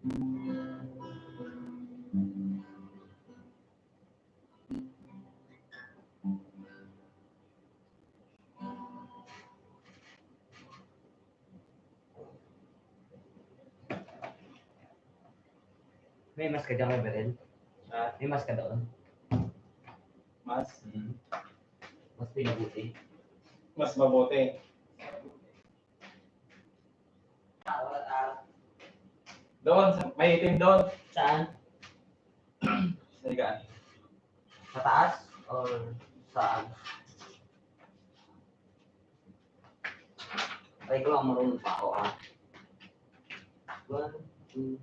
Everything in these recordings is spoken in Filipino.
May mas ka dyan kay Berel? May mas ka doon? Mas? Mas pinabuti? Mas mabuti. Doon, may itim doon. Saan? Sa higaan. Sa taas? Or saan? Ay ko lang marunong pa ako ah. 1, 2,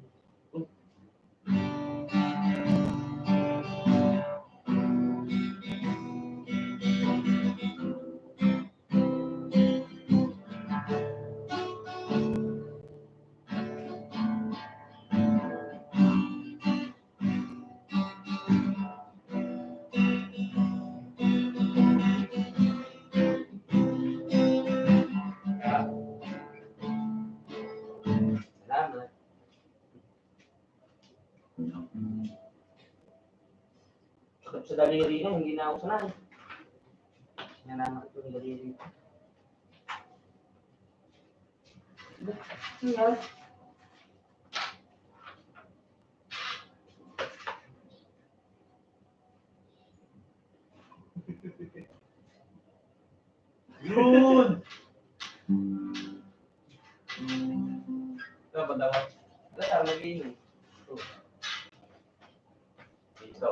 salamat. Sakit sa daliri na, hindi na ako sanay. Nananak ito ng daliri ko. Ano? Yun! Ito, bandawat. Wala tayo mag-inom. Ito.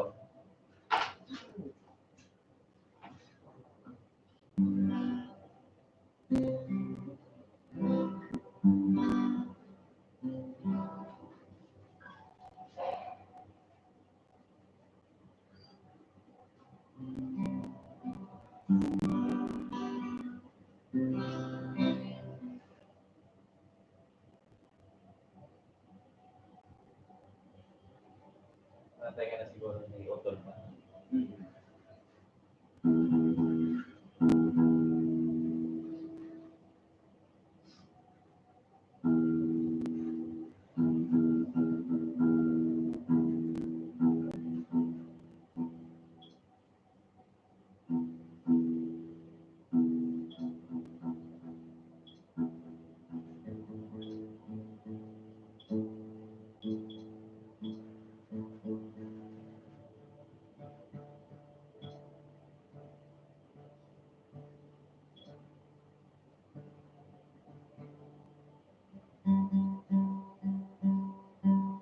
Natay ka na siguro may utol pa.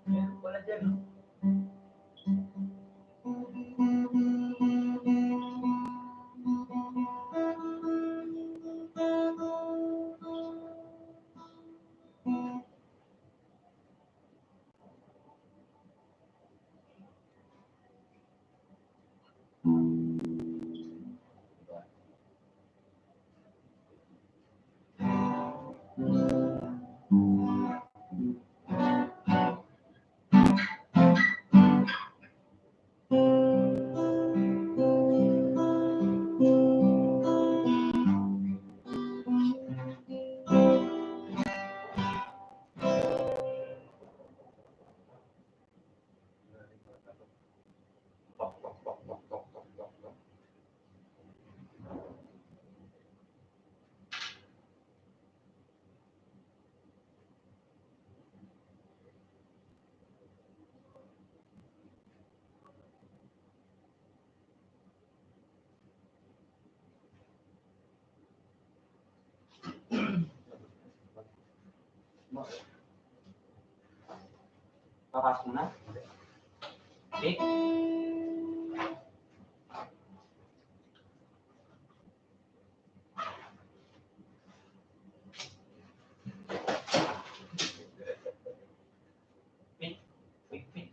Meron pala dyan, no? Papasok mo na? Vic? Vic? Vic, Vic.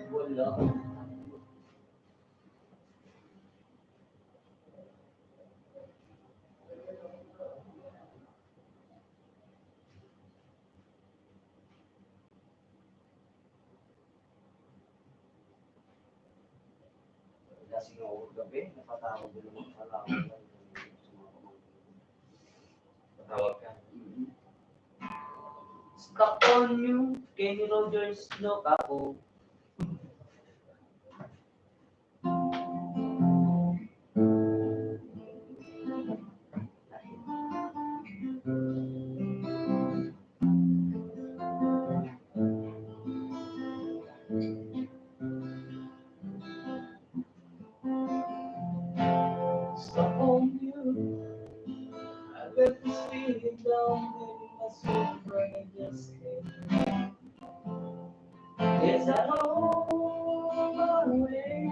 Wala. Lasing ako gabi, napatawag din naman sa lakad. Patawag ka. Stuck on you, Kenny Rogers, look ako. Stuck on you, I let this feeling down, maybe my soul friend just came. Yes, I know my way.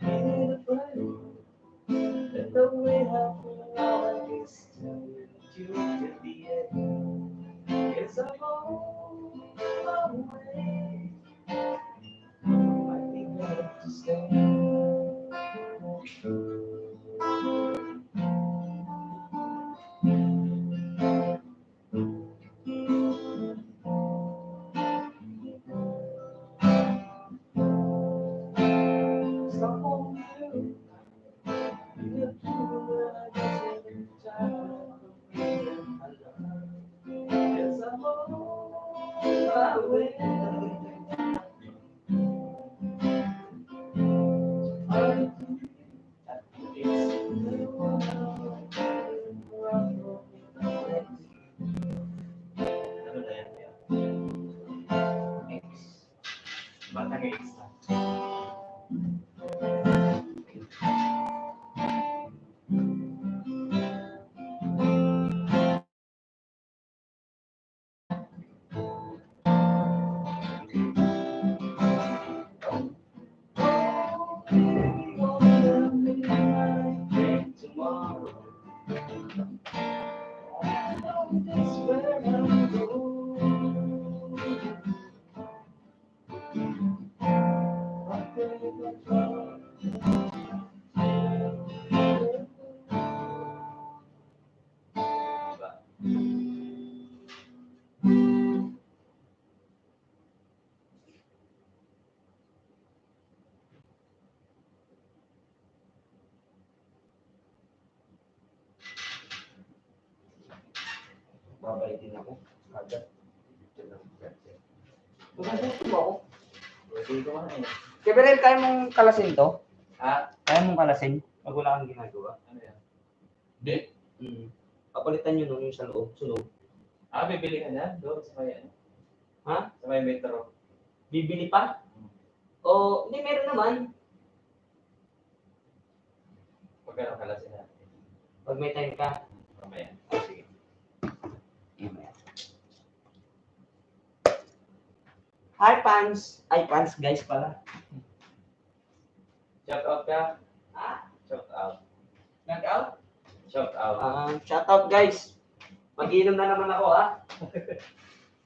In the fight, let the way happen, all I guess to you till the end. Yes, I know my way. I think I have to stay. Stuck on you. You have to I guess every time I love. Yes, I'm on my way. Ano na yan? Ba't nag-X na? Diba? Babalitin ako. Agad. Magbubuto ba ako? Dito ka na eh. Gabriel, kaya mong kalasin to? Ha? Kaya mong kalasin? Pag wala kang ginagawa. Ano yan? Hindi. Papalitan nyo nung yung sa loob, sunog. Bibili ka na? Doon sa may ano? Ha? Sa may metro. Bibili pa? O, hindi, meron naman. Magkano kala sila? Pag may time ka. Mamaya. Sige. Mamaya. Hi, fans! Ay, fans, guys pala. Shout out ka? Ah, Shout out. nag-out? Shout out. Shout out, guys. Mag-inom na naman ako,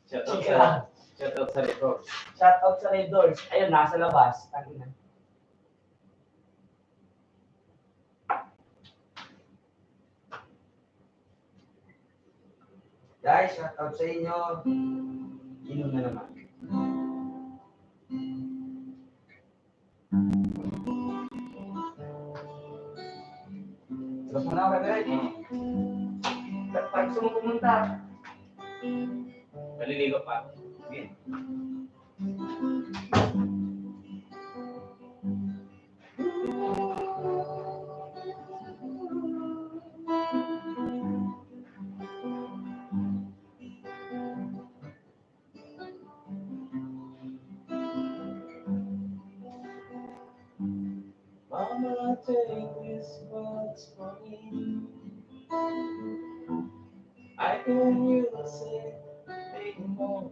Shout out Sige sa... lang. Shout out sa Records. Shout out sa Red Doors. Ayun, nasa labas. Tangina. Guys, shout out sa inyo. Inom na naman. Tapos mo na ako, Red. Pag gusto mo pumunta, Maliligo pa. Sige. Mama, take this box for me. I can use it anymore.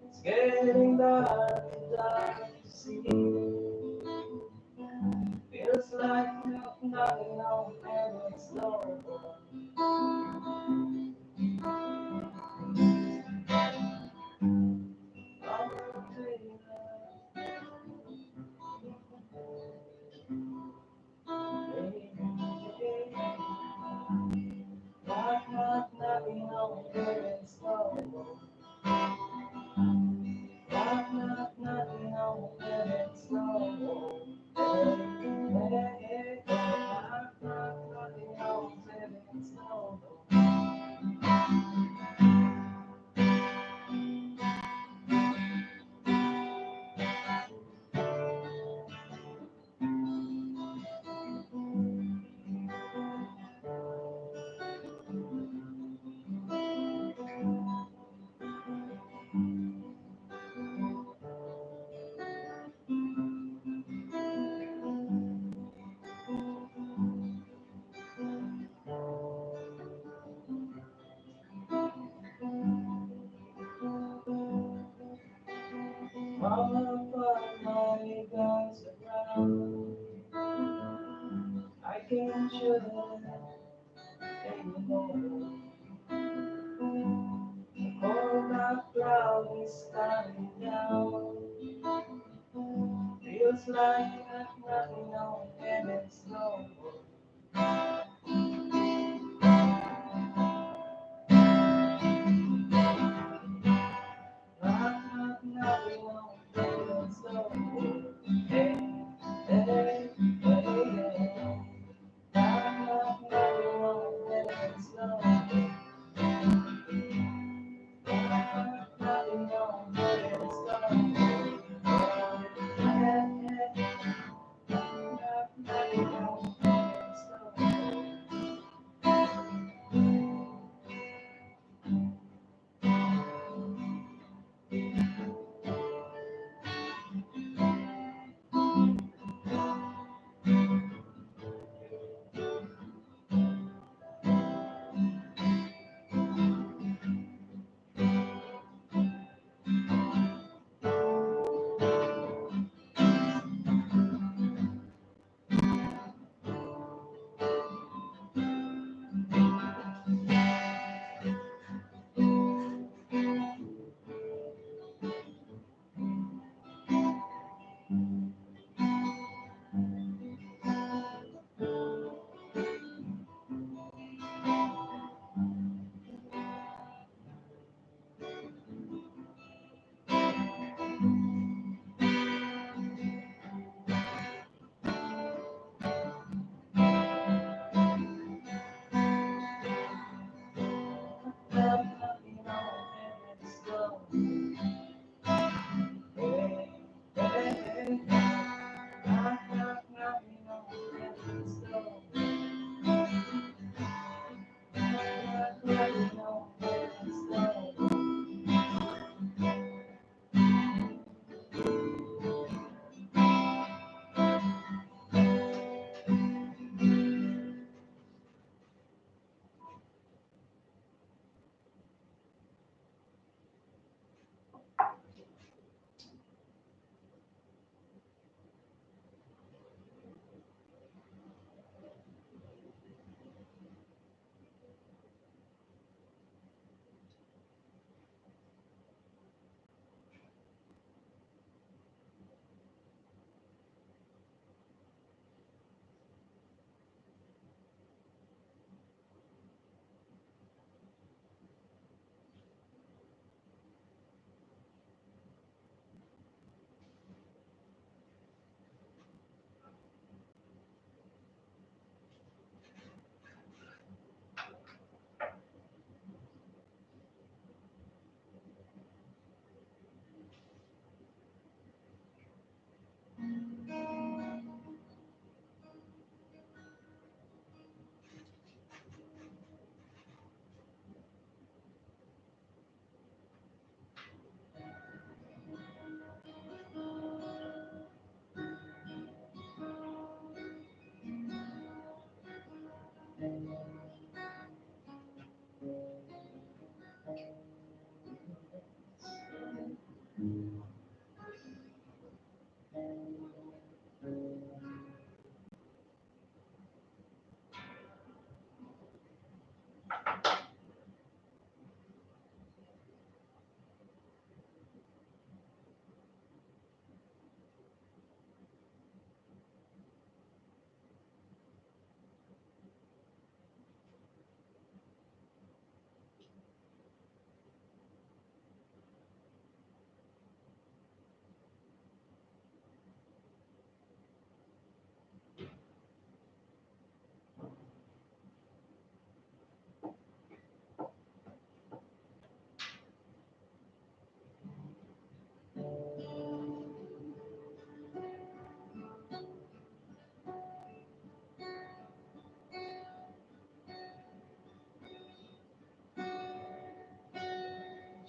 It's getting dark to see. Feels like nothing on heaven's door. Mama, take knocking on heaven's door. Knock, knock, knocking on heaven's door. Hey, hey, hey, knock, knock, knocking on heaven's door. Mama, put my guns around. I can't shut anymore. The cold dark cloud is coming down. Feels like nothing on heaven's door. Nothing on heaven's door. Hey, hey, hey, hey. Nothing on heaven's door. Nothing on heaven's door. Hey, hey, nothing on heaven's door.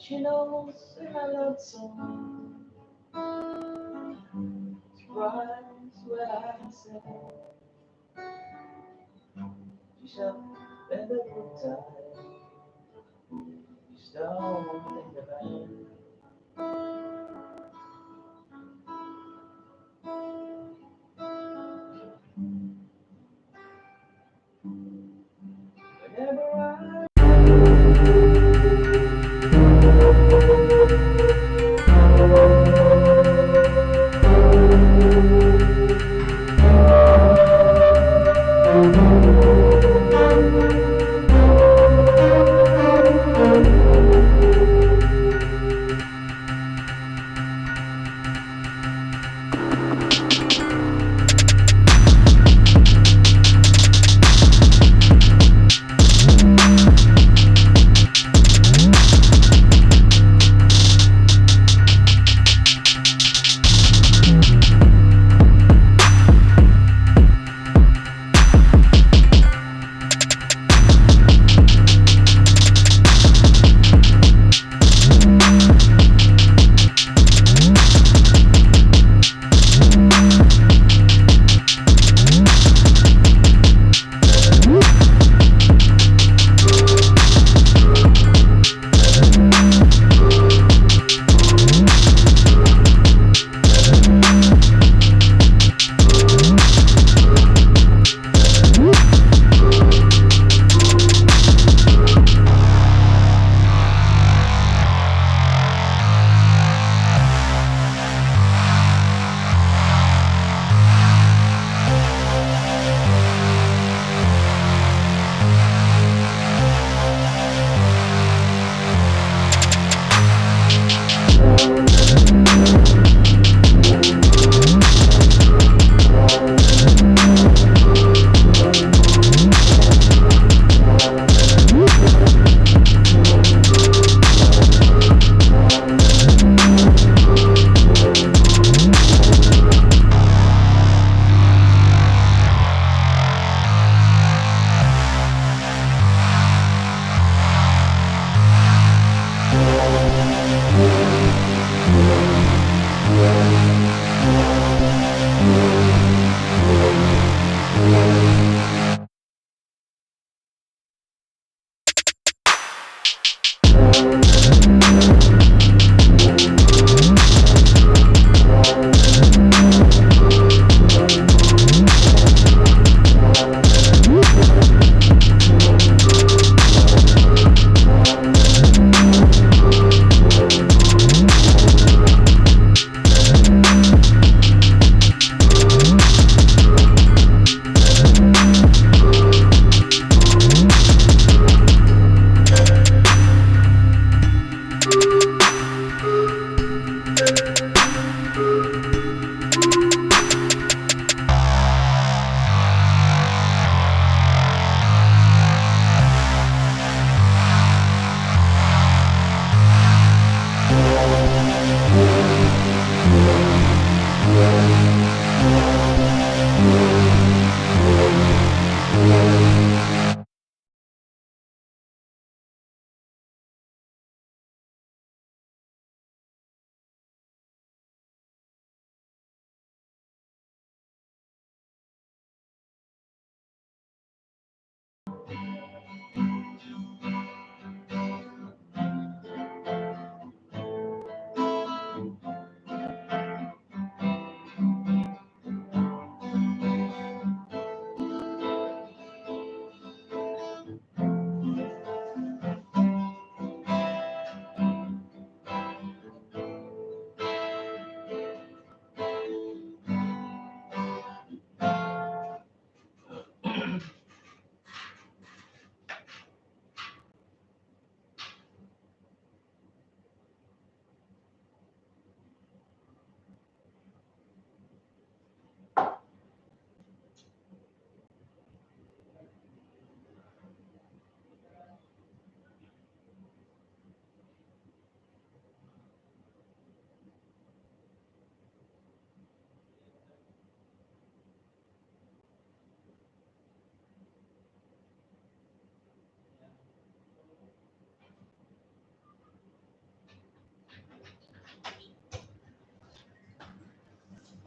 She knows that I love song. Surprised when I said she shall let the good time. She's down in the band. Whenever I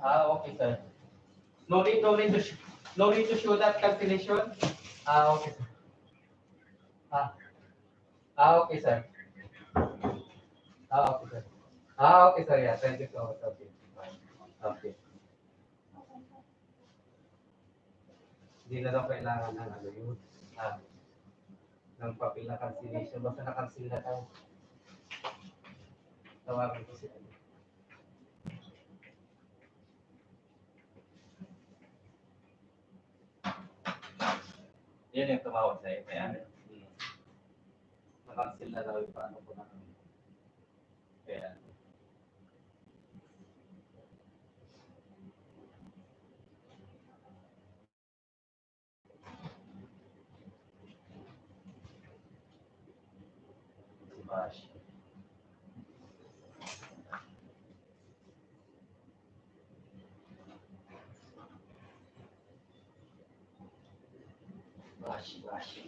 Okay, sir. No need to show that cancellation. Okay, sir. Ah, okay, sir. Okay, sir. Okay, sir. Yeah, thank you so much. Okay. Fine. Okay. Hindi na daw kailangan ng ano yun. Ng papel na cancellation. Basta na-cancel na tayo. Tawagin ko siya. Yan yung tumawag sa'yo. Kaya, Na-cancel na daw yung paano ko na. kaya, si Bash. Bash.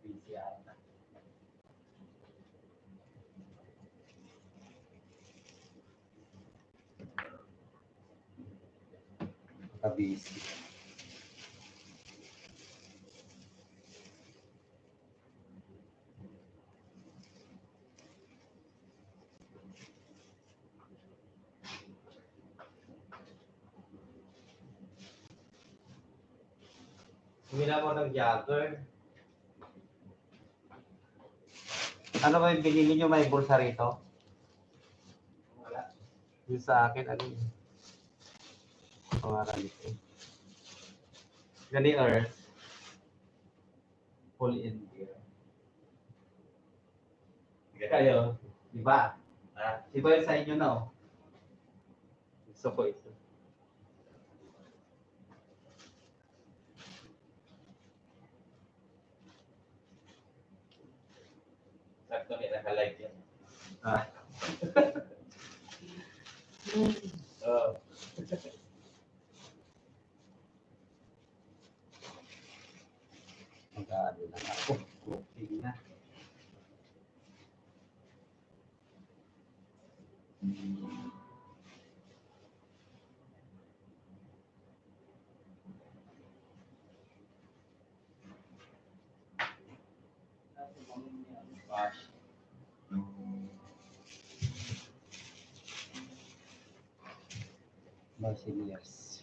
Busy ata. Kabisi. Bumila ko ng jogger. Ano ba yung binili nyo? May bulsa rito? Wala. Yung sa akin, ano yun? Pangalan ito. Gani Earth. Fully in gear. Kayo, di ba? Iba yun sa inyo na, oh. Gusto ko ito. Sakto may naka-live yan. Ah, Oo. mag-ano na ako. Cooking na. Bash. Basileas.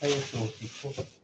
Ay, susi ko.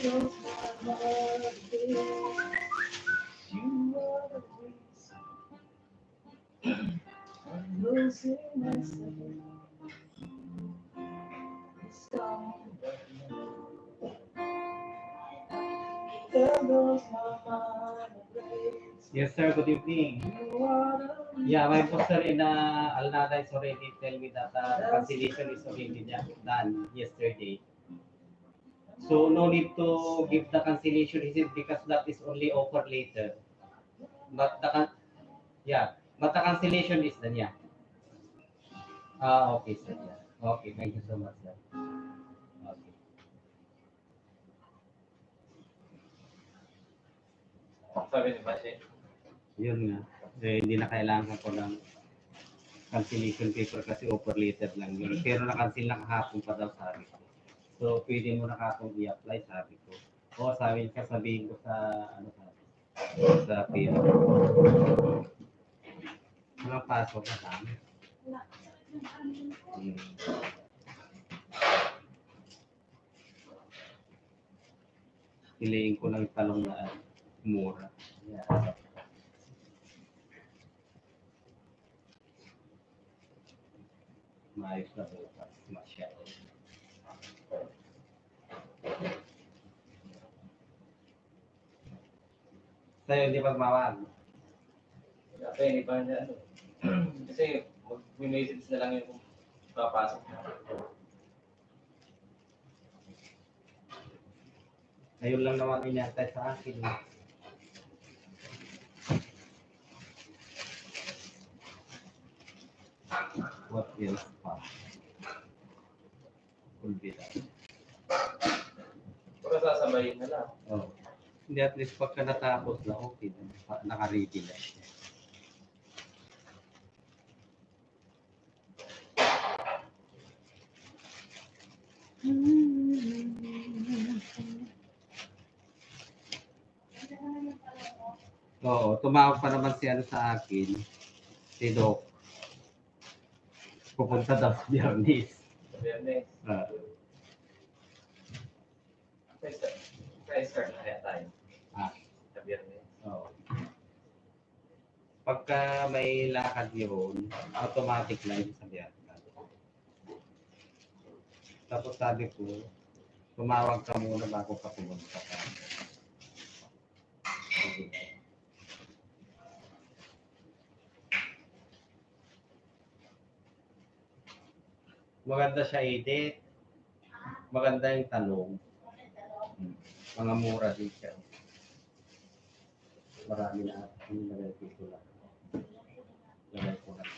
goes my heart beats. You are the reason I'm losing myself. It's gone right now. There goes my mind race. Yes, sir. Good evening. You are the reason. Yeah, my boss, sir, in Alnada is already tell me that the cancellation is already done yesterday. So no need to give the cancellation receipt because that is only offer later. But but the cancellation is done, yeah. Okay, sir. Yeah. Okay, thank you so much, sir. Okay. Sabi ni Bashe, Yun nga. Hindi na kailangan ko ng cancellation paper kasi offer letter lang yun. Pero na-cancel na kahapon pa daw sabi ko. So, pwede mo na kahapon i-apply sabi ko. O, sabihin ko sa, sa payroll. Walang pasok na kami. Piliin ko lang talong na mura. Yeah. Maayos na bukas. Masyado. Sa'yo, hindi pagmawag. kasi hindi pa niya, kasi mag-message na lang yung papasok na. Ayun lang naman inatay sa akin. What else pa? Could be that. Baka sasabayin na lang. Oh. Hindi, at least pagka natapos na, okay na. Naka-ready na. Oo, tumawag pa naman si sa akin. Si Doc. Pupunta daw sa Biyernes. Sa Biyernes. Start na kaya tayo. Sa Biyernes. Oo. Pagka may lakad yun, automatic lang yung sa Biyernes. Tapos sabi ko, tumawag ka muna bago ka pumunta ka. Maganda siya edit. Maganda yung tanong. Mga mura din siya. Marami na nilagay ko lang. Lagay ko lang.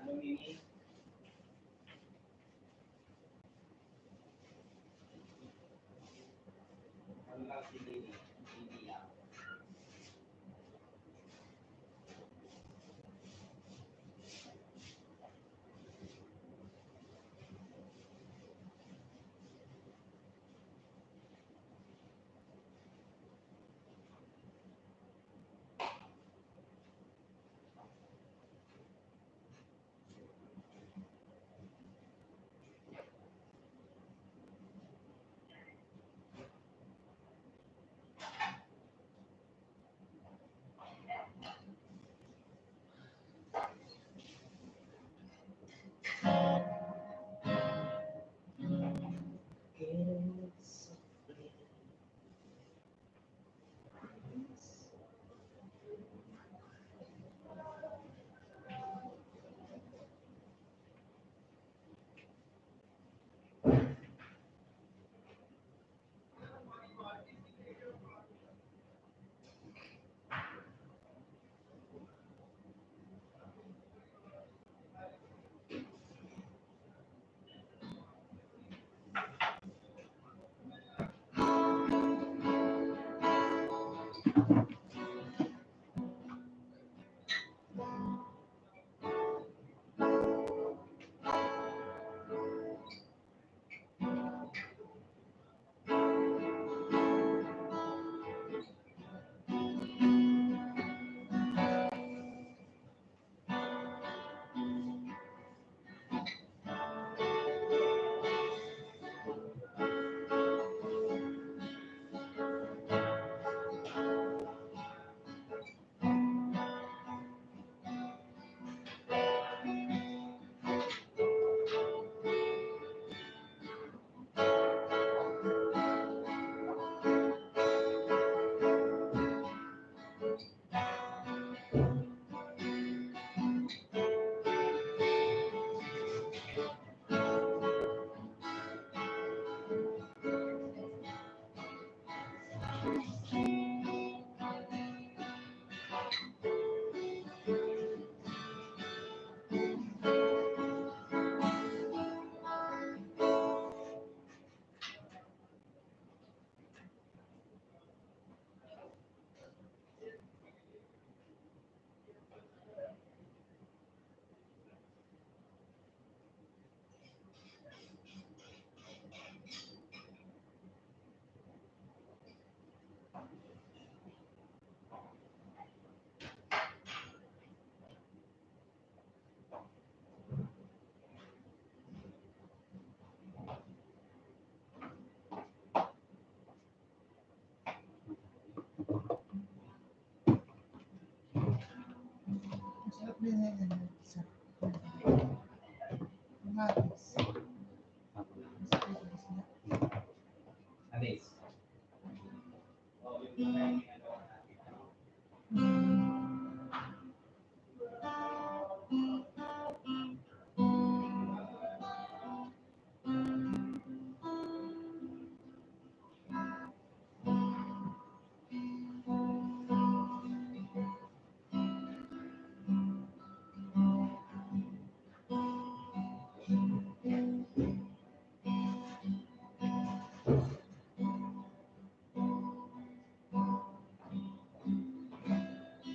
Ano Mimi? Ano lang si Mimi? Mimi lang. Masarap din yan. Sa kamatis. Anis.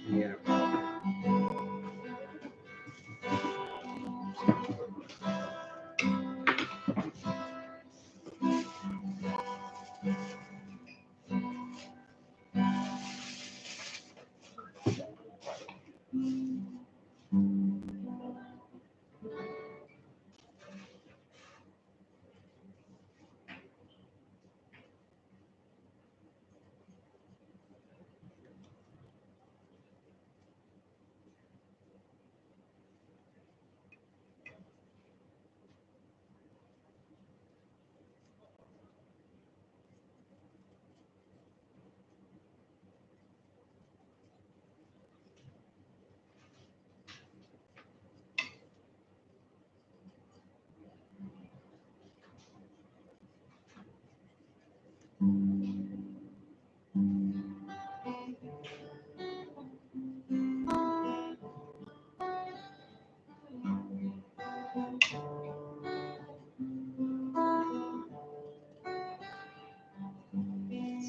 Hirap.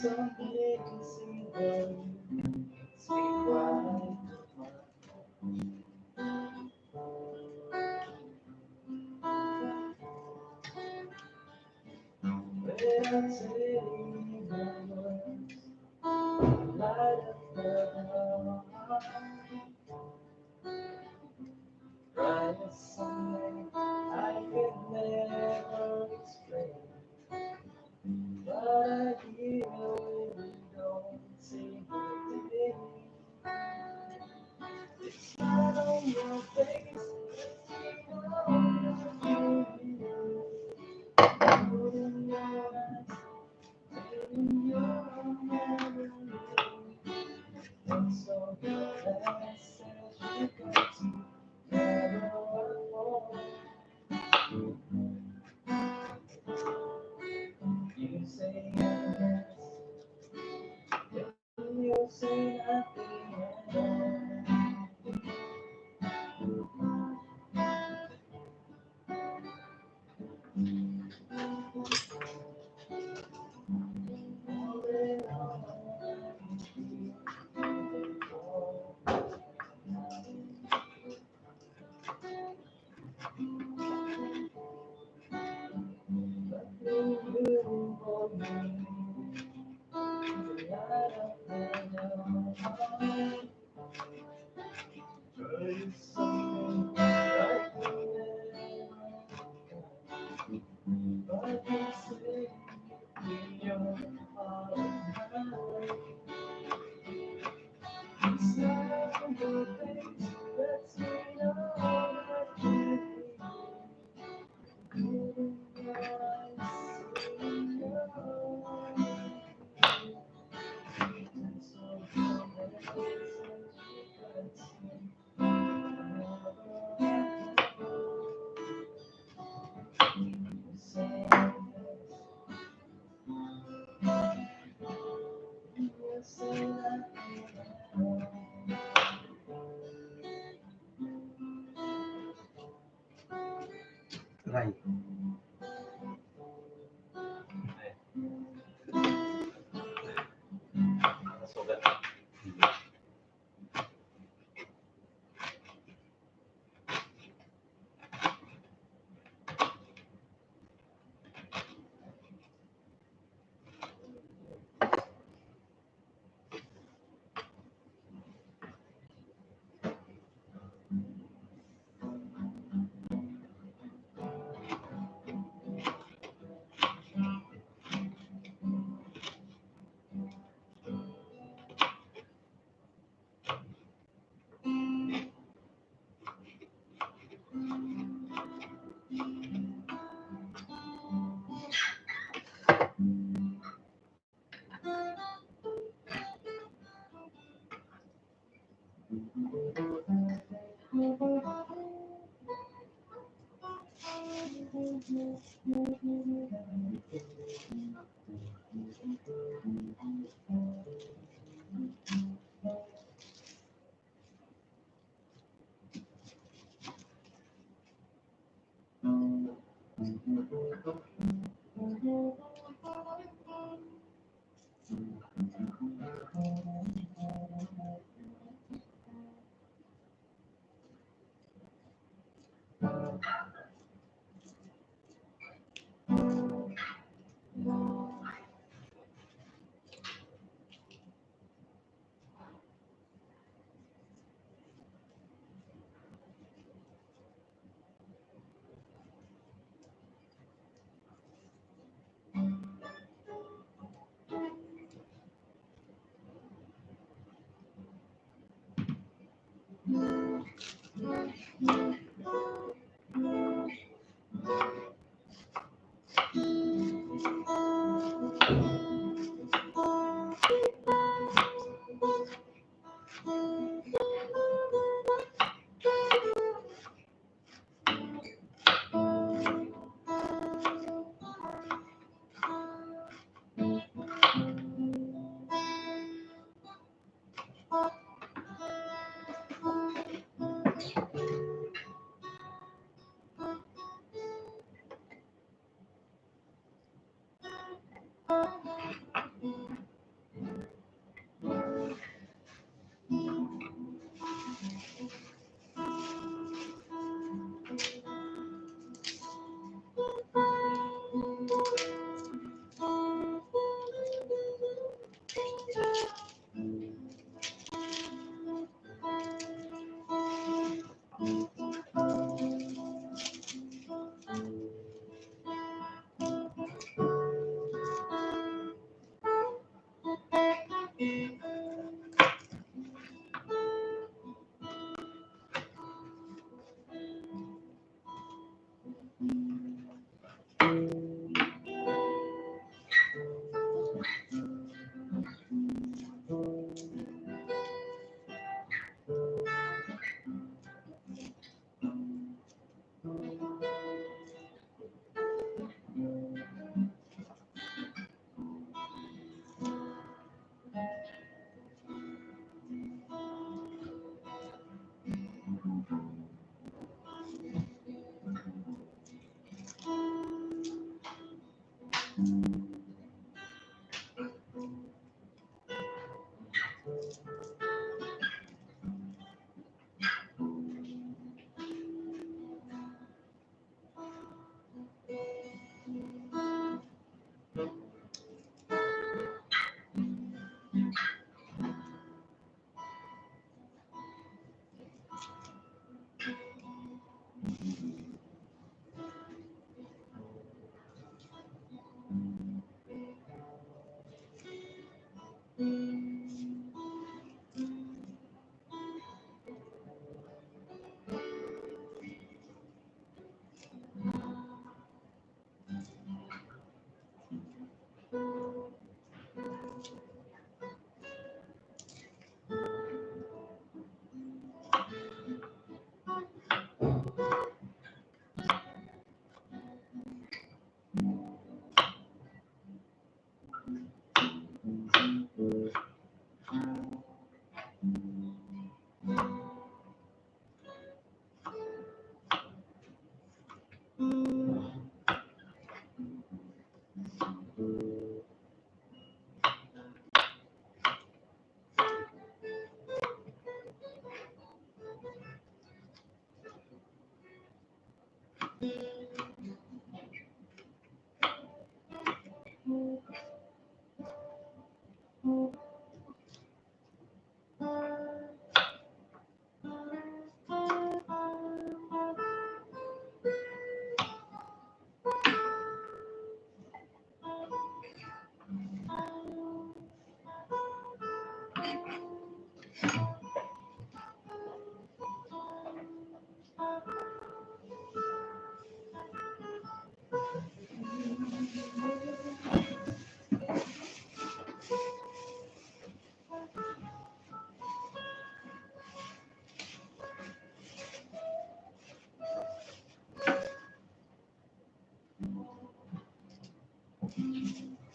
Someday to see them speak right. When I'm sitting on light of the brightest sunlight I could never explain. But I hear when you don't say good day. It's not on your face, it's on your mood in your eyes, in your memory. And so the last says you got to never walk Try. Nasugat.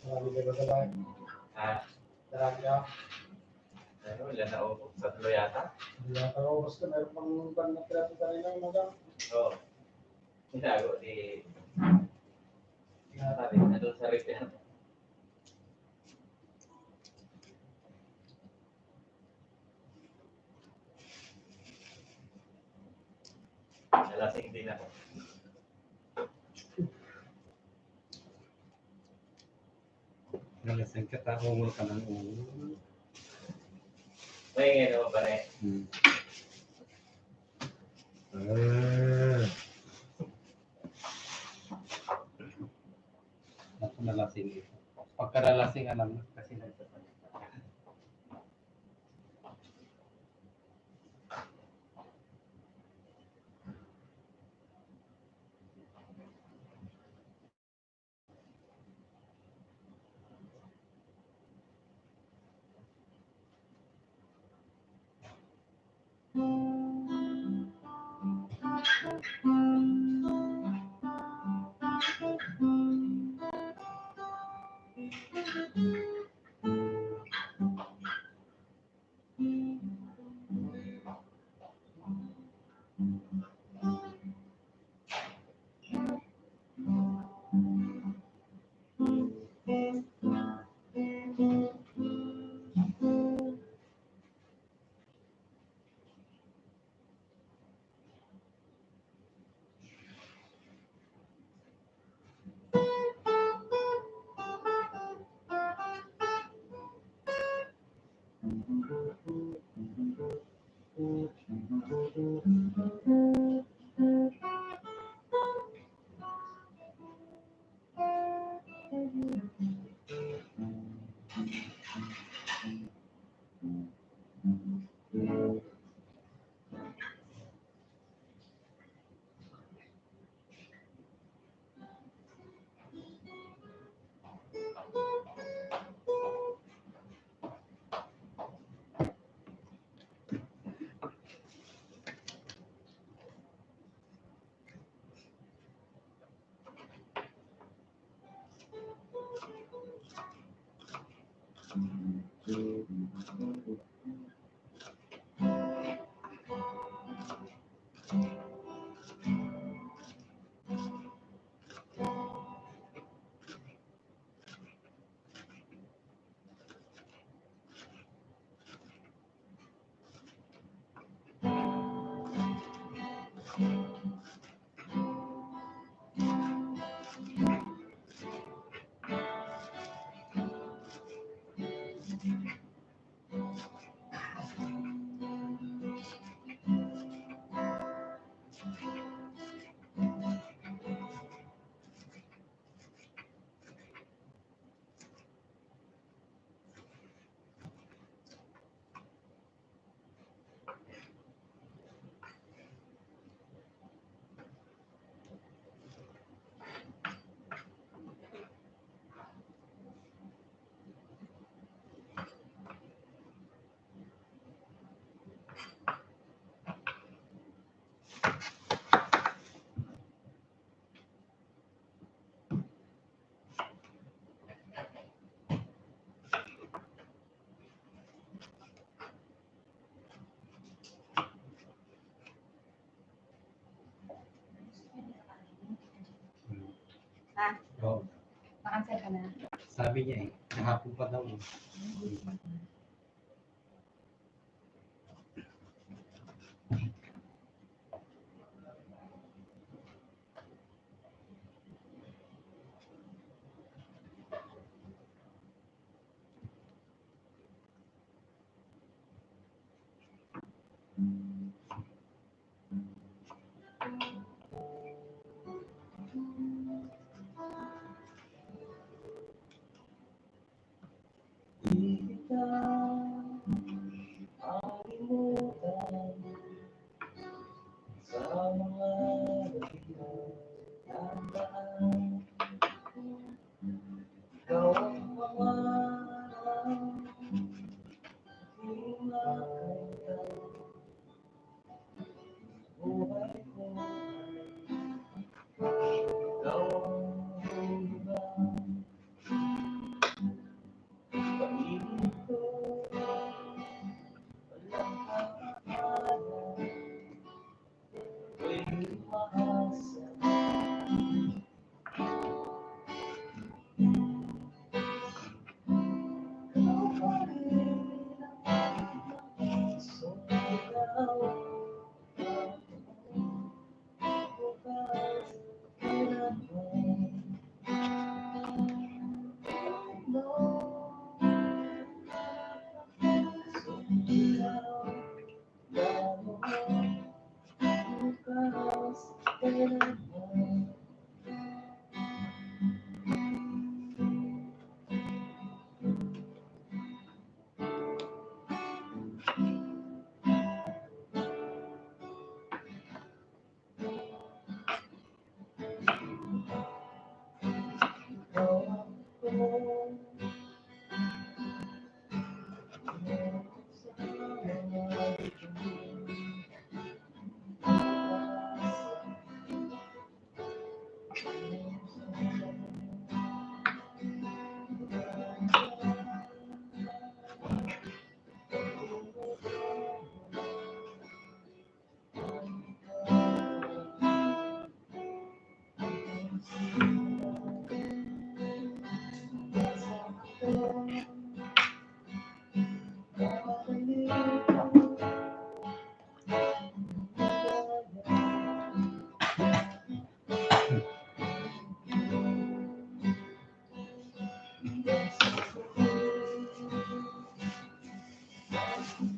Marami ka ba talaga? Ah, Marami ka? ano, ilan na ako? Tatlo yata? Hindi na ako. Basta meron pang ban na pirato kanina ng magang. Oo. Hinago, di... Sabi, nandun sa repair. Nalasing din ako. Nalasing ka, tahungol ka ng ulo. May ngayon naman ba na eh? Ako nalasing ito. Pagka nalasing, alam mo, kasi nagsasalita. Oo. Nakansel ka na. Sabi niya eh, kahapon pa daw. dahan-dahan. Ikaw ang pangarap, di makailan. Buhay ko ikaw ang hulugan. Pag-ibig ko walang pangalan, ako'y umaasa. Ikaw pa rin ang puso'y ikaw. Bukas, kailanman.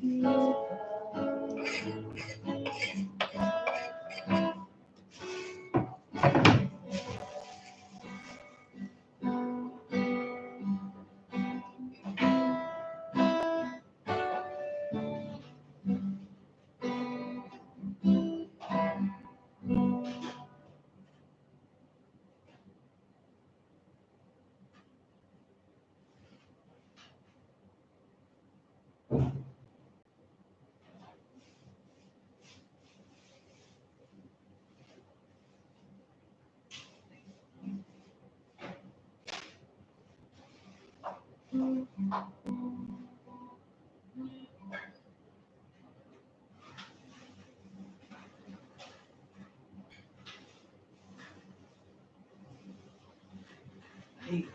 No. Hey,